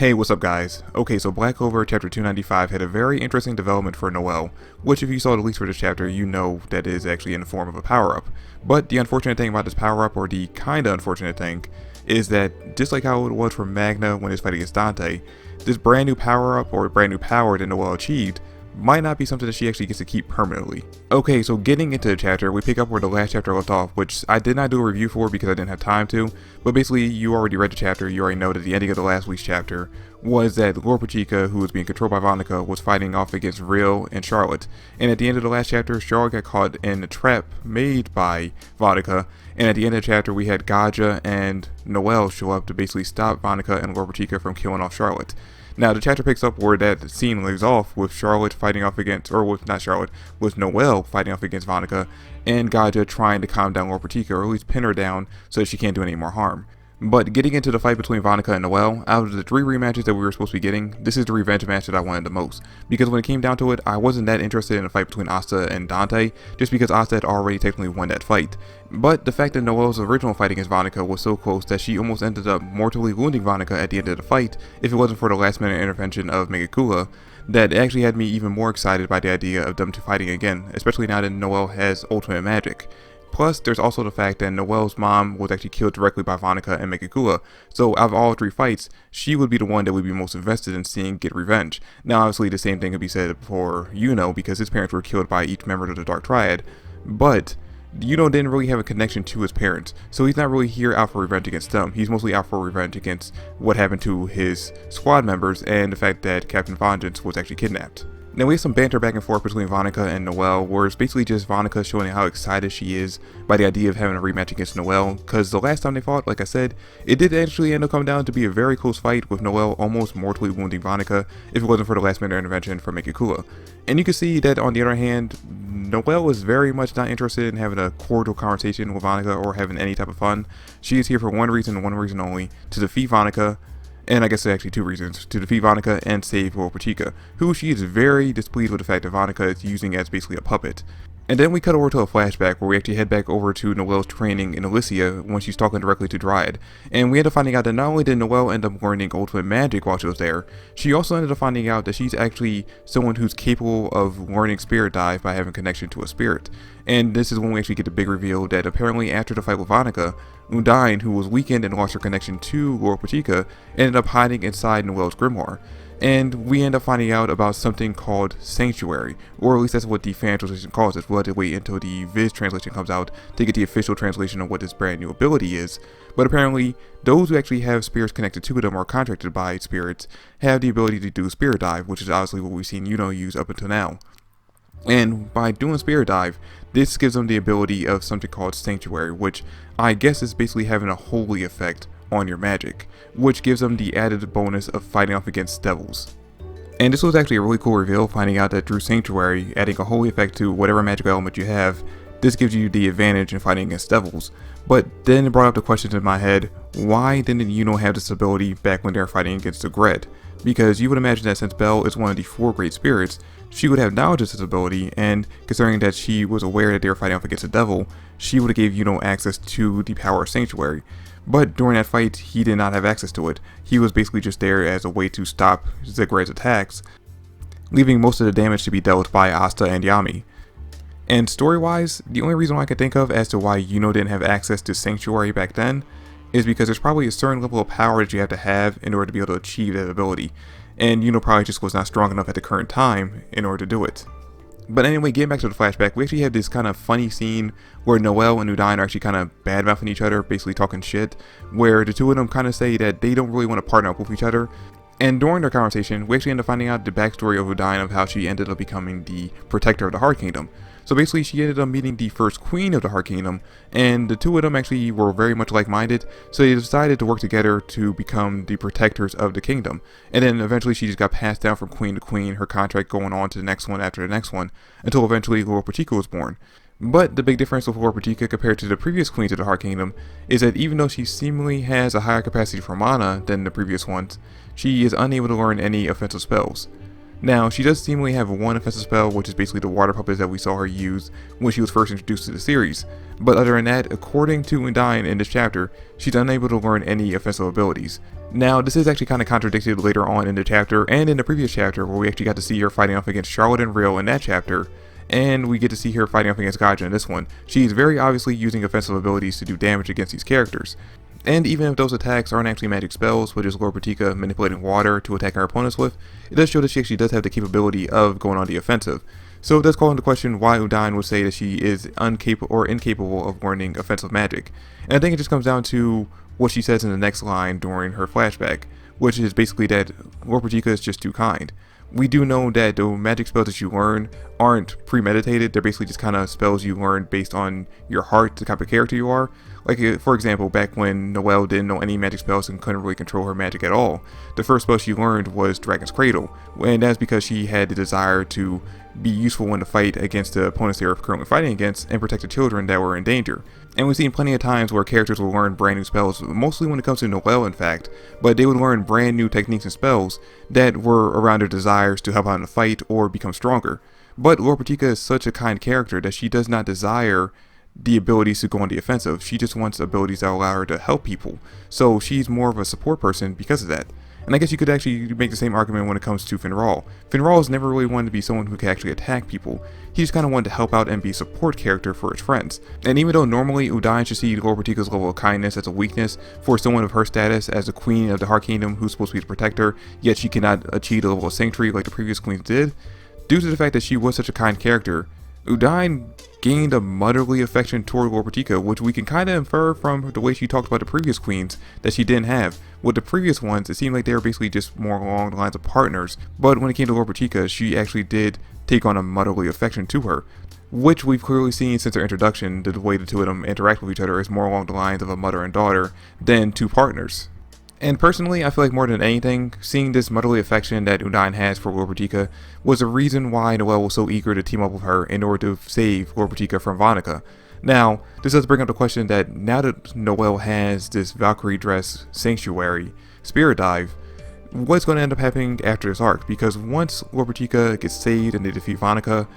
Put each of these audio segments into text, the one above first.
Hey, what's up guys? Okay, so Black Clover chapter 295 had a very interesting development for Noel, which if you saw the leaks for this chapter, you know that is actually in the form of a power-up. But the unfortunate thing about this power-up, or the kinda unfortunate thing, is that just like how it was for Magna when it's fighting against Dante, this brand new power-up or brand new power that Noel achieved might not be something that she actually gets to keep permanently. Okay, so getting into the chapter, we pick up where the last chapter left off, which I did not do a review for because I didn't have time to, but basically you already read the chapter, you already know that the ending of the last week's chapter was that Lord Pachika, who was being controlled by Veronica, was fighting off against Real and Charlotte. And at the end of the last chapter, Charlotte got caught in a trap made by Veronica, and at the end of the chapter we had Gajah and Noel show up to basically stop Veronica and Lord Pachika from killing off Charlotte. Now, the chapter picks up where that scene leaves off with Charlotte fighting off against, or with not Charlotte, with Noel fighting off against Veronica, and Gajah trying to calm down Lord Pachika, or at least pin her down so that she can't do any more harm. But getting into the fight between Veronica and Noel, out of the 3 rematches that we were supposed to be getting, this is the revenge match that I wanted the most. Because when it came down to it, I wasn't that interested in a fight between Asta and Dante, just because Asta had already technically won that fight. But the fact that Noel's original fight against Veronica was so close that she almost ended up mortally wounding Veronica at the end of the fight, if it wasn't for the last minute intervention of Megakula, that actually had me even more excited by the idea of them two fighting again, especially now that Noel has ultimate magic. Plus, there's also the fact that Noel's mom was actually killed directly by Veronica and Megakula, so out of all 3 fights, she would be the one that would be most invested in seeing get revenge. Now obviously the same thing could be said for Yuno, because his parents were killed by each member of the Dark Triad, but Yuno didn't really have a connection to his parents, so he's not really here out for revenge against them. He's mostly out for revenge against what happened to his squad members and the fact that Captain Vengeance was actually kidnapped. Now we have some banter back and forth between Veronica and Noel, where it's basically just Veronica showing how excited she is by the idea of having a rematch against Noel, because the last time they fought, like I said, it did actually end up coming down to be a very close fight, with Noel almost mortally wounding Veronica if it wasn't for the last minute intervention from Megakula. And you can see that on the other hand, Noel is very much not interested in having a cordial conversation with Veronica or having any type of fun. She is here for one reason and one reason only: to defeat Veronica. And I guess there's actually 2 reasons: to defeat Veronica and save Lord Pachika, who she is very displeased with the fact that Veronica is using as basically a puppet. And then we cut over to a flashback where we actually head back over to Noel's training in Elysia when she's talking directly to Dryad. And we end up finding out that not only did Noel end up learning ultimate magic while she was there, she also ended up finding out that she's actually someone who's capable of learning spirit dive by having connection to a spirit. And this is when we actually get the big reveal that apparently after the fight with Veronica, Undyne, who was weakened and lost her connection to Lord Pachika, ended up hiding inside Noel's grimoire. And we end up finding out about something called Sanctuary, or at least that's what the fan translation calls it. We'll have to wait until the Viz translation comes out to get the official translation of what this brand new ability is. But apparently, those who actually have spirits connected to them or contracted by spirits have the ability to do Spirit Dive, which is obviously what we've seen Yuno use up until now. And by doing Spirit Dive, this gives them the ability of something called Sanctuary, which I guess is basically having a holy effect on your magic, which gives them the added bonus of fighting off against devils. And this was actually a really cool reveal, finding out that through Sanctuary, adding a holy effect to whatever magical element you have, this gives you the advantage in fighting against devils. But then it brought up the question in my head: why didn't Yuno have this ability back when they were fighting against the Gred? Because you would imagine that since Belle is one of the 4 great spirits, she would have knowledge of this ability, and considering that she was aware that they were fighting off against a devil, she would have gave Yuno access to the power of Sanctuary. But during that fight, he did not have access to it. He was basically just there as a way to stop Zegred's attacks, leaving most of the damage to be dealt by Asta and Yami. And story-wise, the only reason I can think of as to why Yuno didn't have access to Sanctuary back then is because there's probably a certain level of power that you have to have in order to be able to achieve that ability, and Yuno probably just was not strong enough at the current time in order to do it. But anyway, getting back to the flashback, we actually have this kind of funny scene where Noel and Undyne are actually kind of bad-mouthing each other, basically talking shit, where the 2 of them kind of say that they don't really want to partner up with each other. And during their conversation, we actually end up finding out the backstory of Undyne, of how she ended up becoming the protector of the Heart Kingdom. So basically, she ended up meeting the first queen of the Heart Kingdom, and the 2 of them actually were very much like-minded, so they decided to work together to become the protectors of the kingdom. And then eventually she just got passed down from queen to queen, her contract going on to the next one after the next one, until eventually Lord Pachika was born. But the big difference with Lord Pachika compared to the previous queens of the Heart Kingdom is that even though she seemingly has a higher capacity for mana than the previous ones, she is unable to learn any offensive spells. Now, she does seemingly have one offensive spell, which is basically the water puppets that we saw her use when she was first introduced to the series. But other than that, according to Undyne in this chapter, she's unable to learn any offensive abilities. Now, this is actually kind of contradicted later on in the chapter and in the previous chapter, where we actually got to see her fighting off against Charlotte and Real in that chapter, and we get to see her fighting off against Gajah in this one. She's very obviously using offensive abilities to do damage against these characters. And even if those attacks aren't actually magic spells, which is Lord Pratika manipulating water to attack her opponents with, it does show that she actually does have the capability of going on the offensive. So it does call into question why Undyne would say that she is incapable of learning offensive magic. And I think it just comes down to what she says in the next line during her flashback, which is basically that Lord Pratika is just too kind. We do know that the magic spells that you learn aren't premeditated. They're basically just kind of spells you learn based on your heart, the type of character you are. Like, for example, back when Noel didn't know any magic spells and couldn't really control her magic at all, the first spell she learned was Dragon's Cradle, and that's because she had the desire to be useful in the fight against the opponents they were currently fighting against and protect the children that were in danger. And we've seen plenty of times where characters will learn brand new spells, mostly when it comes to Noel in fact, but they would learn brand new techniques and spells that were around their desires to help out in the fight or become stronger. But Lord Pratika is such a kind character that she does not desire the abilities to go on the offensive. She just wants abilities that allow her to help people. So she's more of a support person because of that. And I guess you could actually make the same argument when it comes to Finral. Finral has never really wanted to be someone who can actually attack people. He just kind of wanted to help out and be a support character for his friends. And even though normally Undyne should see Lord Pratika's level of kindness as a weakness for someone of her status as the queen of the Heart Kingdom who's supposed to be the protector, yet she cannot achieve the level of sanctuary like the previous queens did, due to the fact that she was such a kind character, Undyne gained a motherly affection toward Lord Pratika, which we can kind of infer from the way she talked about the previous queens that she didn't have. With the previous ones, it seemed like they were basically just more along the lines of partners, but when it came to Lord Pratika, she actually did take on a motherly affection to her, which we've clearly seen since her introduction. The way the two of them interact with each other is more along the lines of a mother and daughter than two partners. And personally, I feel like more than anything, seeing this motherly affection that Undyne has for Lord Pratika was the reason why Noel was so eager to team up with her in order to save Lord Pratika from Veronica. Now, this does bring up the question that now that Noel has this Valkyrie dress sanctuary, Spirit Dive, what's going to end up happening after this arc? Because once Lord Pratika gets saved and they defeat Veronica,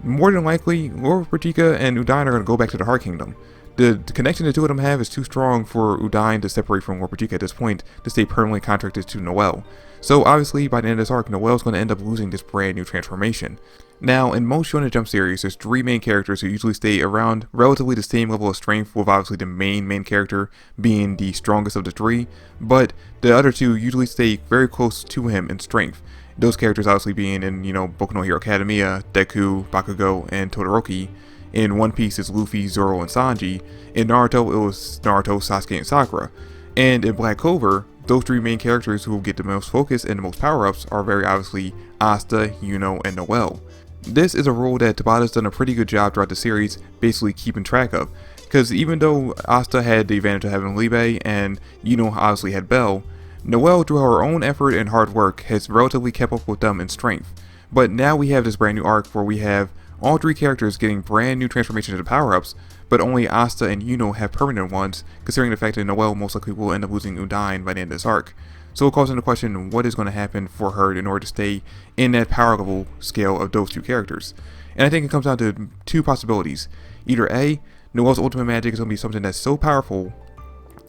more than likely, Lord Pratika and Undyne are going to go back to the Heart Kingdom. The connection the two of them have is too strong for Undyne to separate from Lord Pratika at this point to stay permanently contracted to Noel. So obviously, by the end of this arc, Noel's going to end up losing this brand new transformation. Now, in most Shonen Jump series, there's three main characters who usually stay around relatively the same level of strength, with obviously the main character being the strongest of the three, but the other two usually stay very close to him in strength. Those characters obviously being in, Boku no Hero Academia, Deku, Bakugo, and Todoroki. In One Piece, it's Luffy, Zoro, and Sanji. In Naruto, it was Naruto, Sasuke, and Sakura. And in Black Clover, those three main characters who will get the most focus and the most power-ups are very obviously Asta, Yuno, and Noel. This is a role that Tabata's done a pretty good job throughout the series, basically keeping track of. Because even though Asta had the advantage of having Libe, and Yuno obviously had Bell, Noel, through her own effort and hard work, has relatively kept up with them in strength. But now we have this brand new arc where we have all three characters getting brand new transformations into power-ups, but only Asta and Yuno have permanent ones, considering the fact that Noel most likely will end up losing Undyne by the end of this arc. So it calls into question what is going to happen for her in order to stay in that power level scale of those two characters. And I think it comes down to two possibilities. Either A, Noel's ultimate magic is going to be something that's so powerful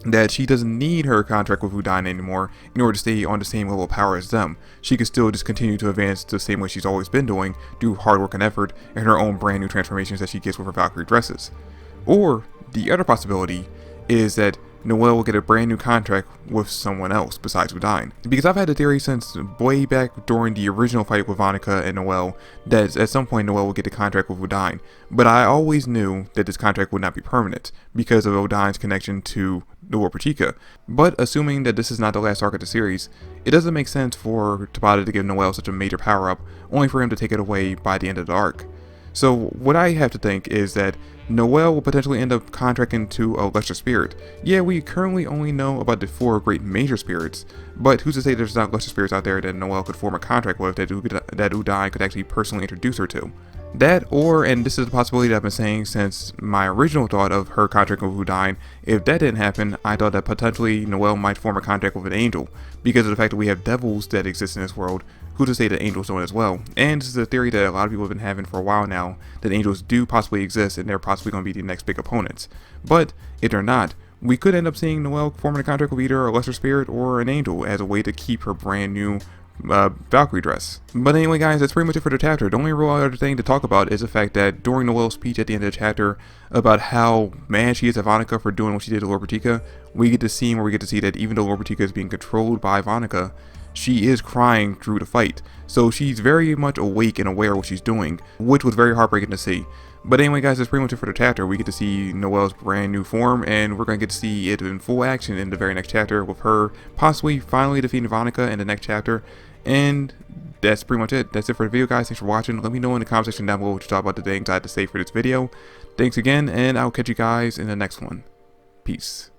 that she doesn't need her contract with Undyne anymore in order to stay on the same level of power as them. She can still just continue to advance the same way she's always been doing, through hard work and effort, and her own brand new transformations that she gets with her Valkyrie dresses. Or, the other possibility is that Noel will get a brand new contract with someone else besides Undyne. Because I've had the theory since way back during the original fight with Veronica and Noel that at some point Noel will get the contract with Undyne. But I always knew that this contract would not be permanent because of Undyne's connection to Lord Pratika. But assuming that this is not the last arc of the series, it doesn't make sense for Tabata to give Noel such a major power up, only for him to take it away by the end of the arc. So what I have to think is that Noel will potentially end up contracting to a lesser spirit. Yeah, we currently only know about the 4 great major spirits, but who's to say there's not lesser spirits out there that Noel could form a contract with that Undyne could actually personally introduce her to. That, or, and this is the possibility that I've been saying since my original thought of her contract with Goku dying, if that didn't happen, I thought that potentially Noel might form a contract with an angel, because of the fact that we have devils that exist in this world. Who to say that angels don't as well? And this is a theory that a lot of people have been having for a while now, that angels do possibly exist and they're possibly going to be the next big opponents. But if they're not, we could end up seeing Noel forming a contract with either a lesser spirit or an angel as a way to keep her brand new Valkyrie dress. But anyway guys, that's pretty much it for the chapter. The only real other thing to talk about is the fact that during Noel's speech at the end of the chapter about how mad she is at Veronica for doing what she did to Lord Bertica, we get to see that even though Lord Bertica is being controlled by Veronica, she is crying through the fight. So she's very much awake and aware of what she's doing, which was very heartbreaking to see. But anyway guys, that's pretty much it for the chapter. We get to see Noel's brand new form, and we're going to get to see it in full action in the very next chapter, with her possibly finally defeating Veronica in the next chapter. And that's pretty much it. That's it for the video guys. Thanks for watching. Let me know in the comment section down below what you thought about the things I had to say for this video. Thanks again, and I'll catch you guys in the next one. Peace.